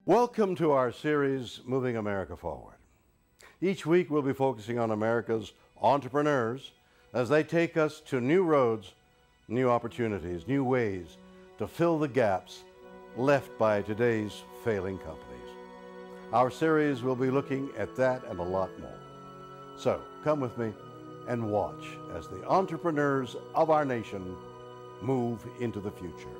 Welcome to our series, Moving America Forward. Each week we'll be focusing on America's entrepreneurs as they take us to new roads, new opportunities, new ways to fill the gaps left by today's failing companies. Our series will be looking at that and a lot more. So come with me and watch as the entrepreneurs of our nation move into the future.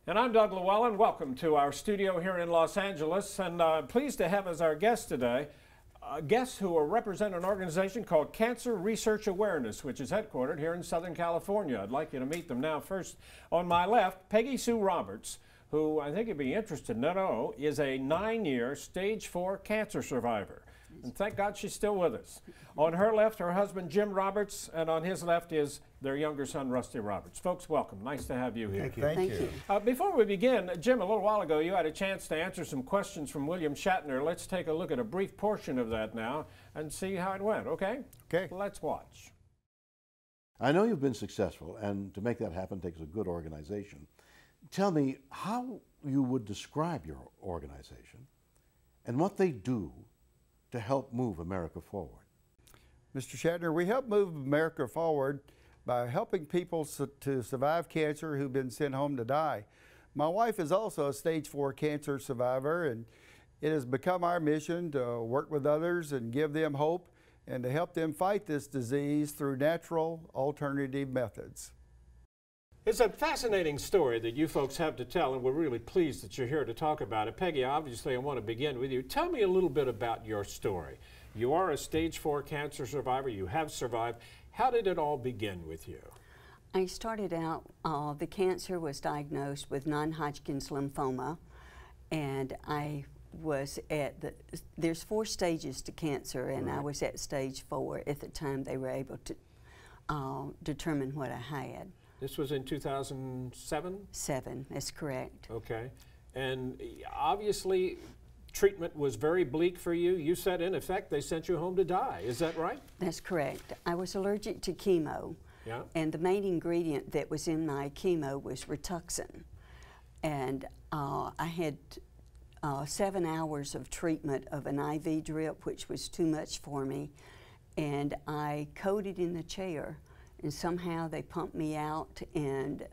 And I'm Doug Llewellyn. Welcome to our studio here in Los Angeles, and pleased to have as our guest today guests who represent an organization called Cancer Research Awareness, which is headquartered here in Southern California. I'd like you to meet them now. First, on my left, Peggy Sue Roberts, who I think you'd be interested to know is a 9-year stage 4 cancer survivor. And thank God she's still with us. On her left, her husband, Jim Roberts, and on his left is their younger son, Rusty Roberts. Folks, welcome. Nice to have you here. Thank you. Thank you. Before we begin, Jim, a little while ago, you had a chance to answer some questions from William Shatner. Let's take a look at a brief portion of that now and see how it went, okay? Okay. Let's watch. I know you've been successful, and to make that happen takes a good organization. Tell me how you would describe your organization and what they do to help move America forward. Mr. Shatner, we help move America forward by helping people to survive cancer who've been sent home to die. My wife is also a stage 4 cancer survivor, and it has become our mission to work with others and give them hope and to help them fight this disease through natural alternative methods. It's a fascinating story that you folks have to tell, and we're really pleased that you're here to talk about it. Peggy, obviously I want to begin with you. Tell me a little bit about your story. You are a stage 4 cancer survivor. You have survived. How did it all begin with you? I started out, the cancer was diagnosed with non-Hodgkin's lymphoma, and I was at there's 4 stages to cancer, and I was at stage 4 at the time they were able to determine what I had. This was in 2007? 7, that's correct. Okay. And obviously, treatment was very bleak for you. You said, in effect, they sent you home to die. Is that right? That's correct. I was allergic to chemo. Yeah. And the main ingredient that was in my chemo was Rituxan. And I had 7 hours of treatment of an IV drip, which was too much for me. And I coded in the chair. And somehow they pumped me out and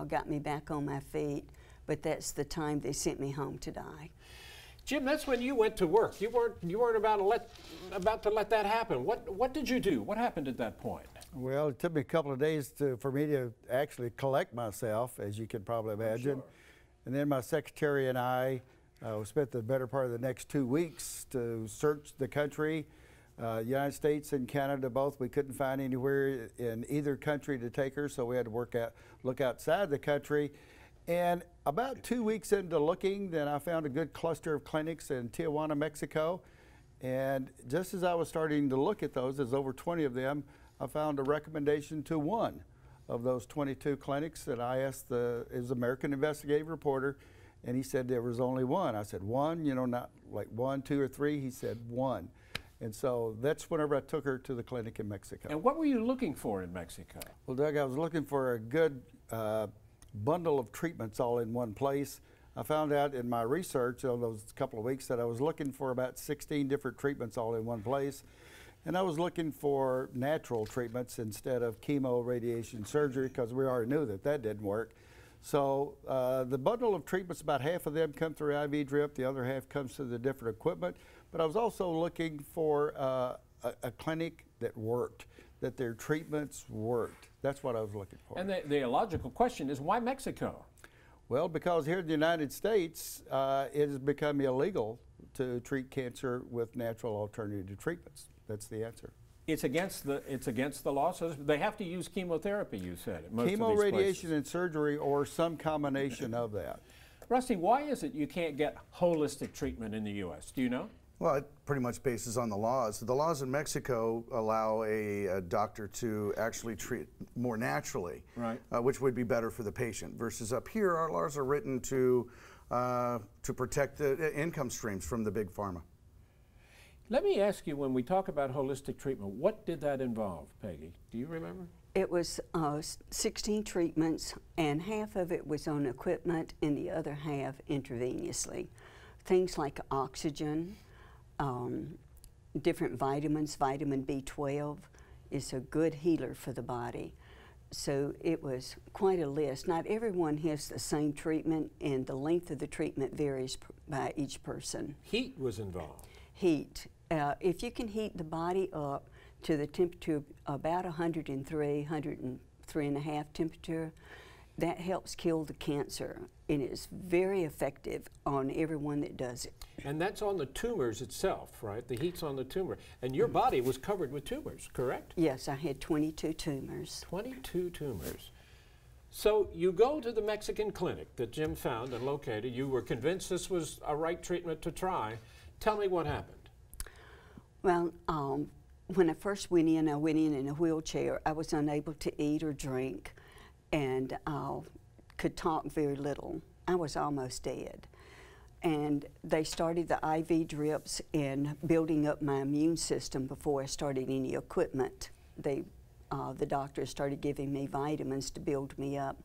got me back on my feet, but that's the time they sent me home to die. Jim, that's when you went to work. You weren't about to let that happen. What did you do? What happened at that point? Well, it took me a couple of days for me to actually collect myself, as you can probably imagine. Sure. And then my secretary and I spent the better part of the next 2 weeks to search the country. United States and Canada both. We couldn't find anywhere in either country to take her, so we had to look outside the country. And about 2 weeks into looking, then I found a good cluster of clinics in Tijuana, Mexico. And just as I was starting to look at those, there's over 20 of them, I found a recommendation to one of those 22 clinics, and I asked his American investigative reporter, and he said there was only one. I said, one? You know, not like 1, 2, or 3. He said, one. And so that's whenever I took her to the clinic in Mexico. And what were you looking for in Mexico? Well, Doug, I was looking for a good bundle of treatments all in one place. I found out in my research over those couple of weeks that I was looking for about 16 different treatments all in one place. And I was looking for natural treatments instead of chemo, radiation, surgery, because we already knew that that didn't work. So the bundle of treatments, about half of them come through IV drip, the other half comes through the different equipment. But I was also looking for a clinic that worked, that their treatments worked. That's what I was looking for. And the logical question is, why Mexico? Well, because here in the United States, it has become illegal to treat cancer with natural alternative treatments. That's the answer. It's against the law, so they have to use chemotherapy, you said. At most Chemo, of these radiation, places. and surgery, or some combination of that. Rusty, why is it you can't get holistic treatment in the U.S.? Do you know? Well, it pretty much bases on the laws. The laws in Mexico allow a doctor to actually treat more naturally, right. Which would be better for the patient. Versus up here, our laws are written to protect the income streams from the big pharma. Let me ask you, when we talk about holistic treatment, what did that involve, Peggy? Do you remember? It was 16 treatments, and half of it was on equipment and the other half intravenously things like oxygen, different vitamins. Vitamin B12 is a good healer for the body. So it was quite a list. Not everyone has the same treatment, and the length of the treatment varies by each person. Heat was involved. Heat. If you can heat the body up to the temperature about 103, 103.5 temperature, that helps kill the cancer, and it's very effective on everyone that does it. And that's on the tumors itself, right? The heat's on the tumor. And your body was covered with tumors, correct? Yes, I had 22 tumors. 22 tumors. So you go to the Mexican clinic that Jim found and located. You were convinced this was a right treatment to try. Tell me what happened. Well, when I first went in a wheelchair. I was unable to eat or drink, and could talk very little. I was almost dead. And they started the IV drips and building up my immune system before I started any equipment. The doctors started giving me vitamins to build me up.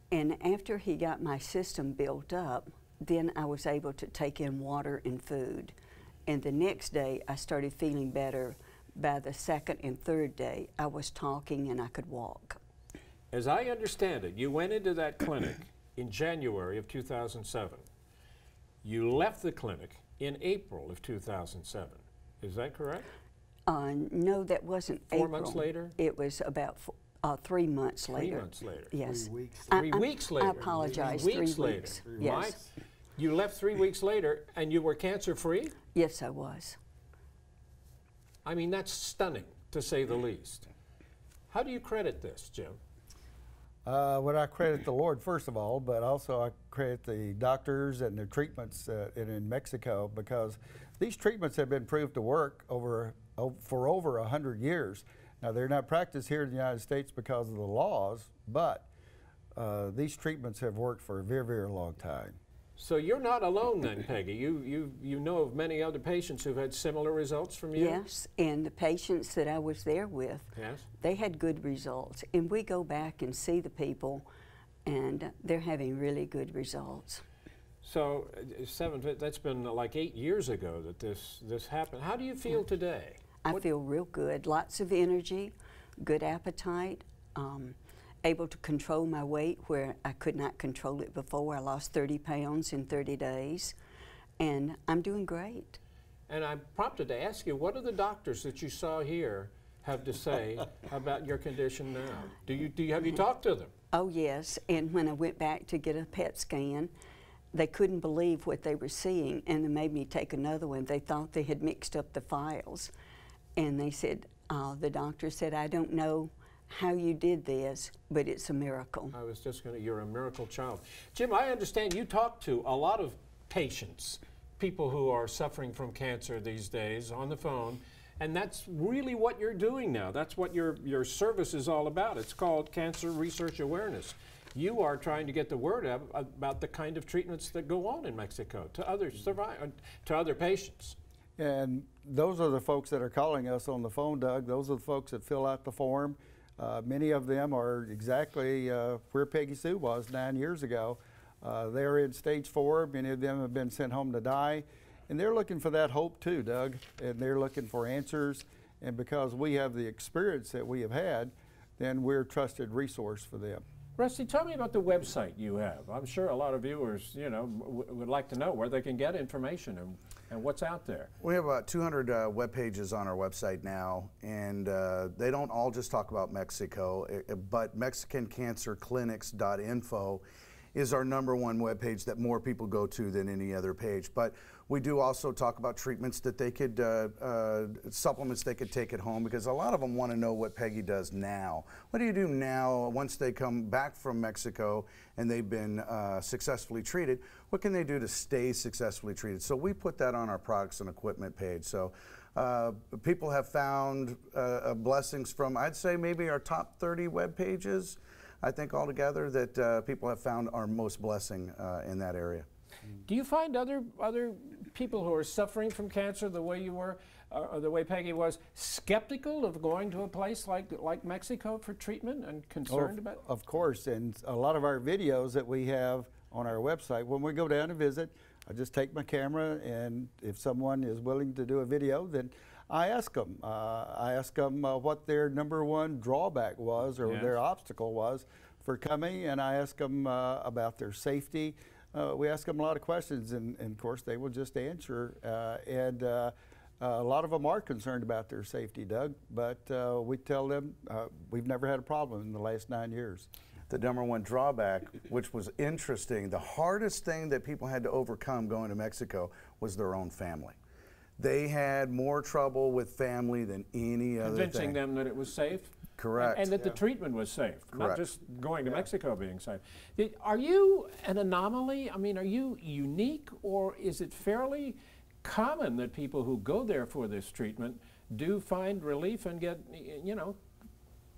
And after he got my system built up, then I was able to take in water and food. And the next day, I started feeling better. By the second and third day, I was talking and I could walk. As I understand it, you went into that clinic in January of 2007. You left the clinic in April of 2007. Is that correct? No, that wasn't April. 4 months later? It was about 3 months later. 3 months later. Yes. 3 weeks. 3 weeks later. I apologize. 3 weeks 3 later. weeks. Yes. Yes. You left 3 weeks later and you were cancer-free? Yes, I was. I mean, that's stunning, to say the least. How do you credit this, Jim? Well, I credit the Lord, first of all, but also I credit the doctors and the treatments in Mexico, because these treatments have been proved to work for over 100 years. Now, they're not practiced here in the United States because of the laws, but these treatments have worked for a very, very long time. So you're not alone then, Peggy. You know of many other patients who've had similar results from you? Yes, and the patients that I was there with, Yes. they had good results. And we go back and see the people, and they're having really good results. So, that's been like 8 years ago that this happened. How do you feel today? I feel real good. Lots of energy, good appetite, able to control my weight where I could not control it before. I lost 30 pounds in 30 days, and I'm doing great. And I'm prompted to ask you, what do the doctors that you saw here have to say about your condition now? Have you talked to them? Oh, yes, and when I went back to get a PET scan, they couldn't believe what they were seeing, and they made me take another one. They thought they had mixed up the files, and they said, the doctor said, I don't know how you did this, but it's a miracle. I was just going to, you're a miracle child. Jim, I understand you talk to a lot of patients, people who are suffering from cancer these days on the phone, and that's really what you're doing now. That's what your service is all about. It's called Cancer Research Awareness. You are trying to get the word out about the kind of treatments that go on in Mexico to other patients. And those are the folks that are calling us on the phone, Doug. Those are the folks that fill out the form. Many of them are exactly where Peggy Sue was 9 years ago. They're in stage 4. Many of them have been sent home to die. And they're looking for that hope too, Doug. And they're looking for answers. And because we have the experience that we have had, then we're a trusted resource for them. Rusty, tell me about the website you have. I'm sure a lot of viewers, would like to know where they can get information and what's out there. We have about 200 web pages on our website now, and they don't all just talk about Mexico, but MexicanCancerClinics.info is our #1 web page that more people go to than any other page. But we do also talk about treatments that they could, supplements they could take at home, because a lot of them want to know what Peggy does now. What do you do now once they come back from Mexico and they've been successfully treated? What can they do to stay successfully treated? So we put that on our products and equipment page. So people have found blessings from, I'd say, maybe our top 30 web pages. I think altogether that people have found our most blessing in that area. Do you find other people who are suffering from cancer the way you were, or the way Peggy was, skeptical of going to a place like Mexico for treatment and concerned about it? Of course, and a lot of our videos that we have on our website, when we go down to visit, I just take my camera, and if someone is willing to do a video, then I ask them. What their #1 drawback was, or their obstacle was for coming, and I ask them about their safety. We ask them a lot of questions, and of course they will just answer. A lot of them are concerned about their safety, Doug, but we tell them we've never had a problem in the last 9 years. The #1 drawback, which was interesting, the hardest thing that people had to overcome going to Mexico was their own family. They had more trouble with family than any other thing. Convincing them that it was safe? Correct. And that the treatment was safe, not just going to Mexico being safe. Are you an anomaly? I mean, are you unique, or is it fairly common that people who go there for this treatment do find relief and get,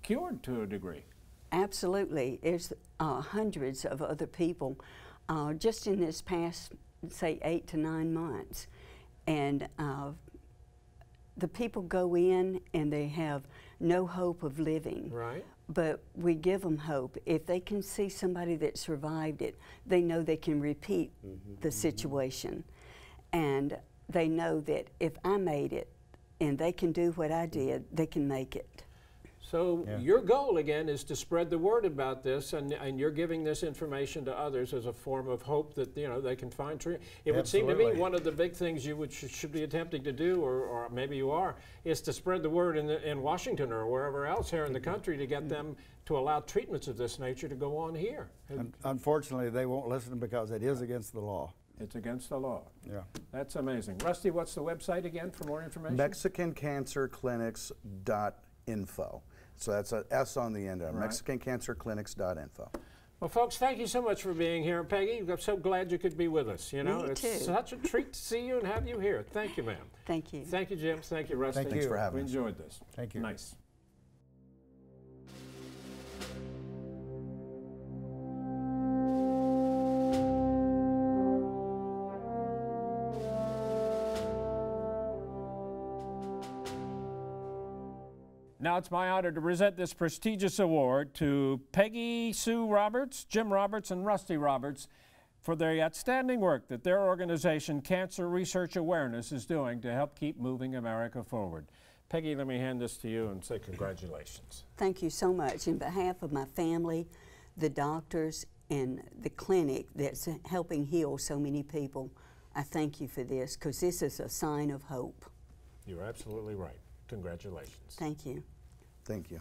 cured to a degree? Absolutely. There's hundreds of other people just in this past, say, 8 to 9 months. And the people go in and they have no hope of living. Right. But we give them hope. If they can see somebody that survived it, they know they can repeat the situation. And they know that if I made it and they can do what I did, they can make it. So your goal, again, is to spread the word about this, and you're giving this information to others as a form of hope that, they can find treatment. It would seem to me one of the big things you should be attempting to do, or maybe you are, is to spread the word in Washington or wherever else here in the country to get them to allow treatments of this nature to go on here. Unfortunately, they won't listen because it is against the law. It's against the law. Yeah. That's amazing. Rusty, what's the website again for more information? MexicanCancerClinics.info. So that's an S on the end of it, MexicanCancerClinics.info. Well, folks, thank you so much for being here. Peggy, I'm so glad you could be with us. Me It's too. such a treat to see you and have you here. Thank you, ma'am. Thank you. Thank you, Jim. Thank you, Rusty. Thank Thanks you. for having We us. enjoyed this. Thank you. Nice. Now it's my honor to present this prestigious award to Peggy Sue Roberts, Jim Roberts, and Rusty Roberts for their outstanding work that their organization, Cancer Research Awareness, is doing to help keep moving America forward. Peggy, let me hand this to you and say congratulations. Thank you so much. In behalf of my family, the doctors, and the clinic that's helping heal so many people, I thank you for this, because this is a sign of hope. You're absolutely right. Congratulations. Thank you. Thank you.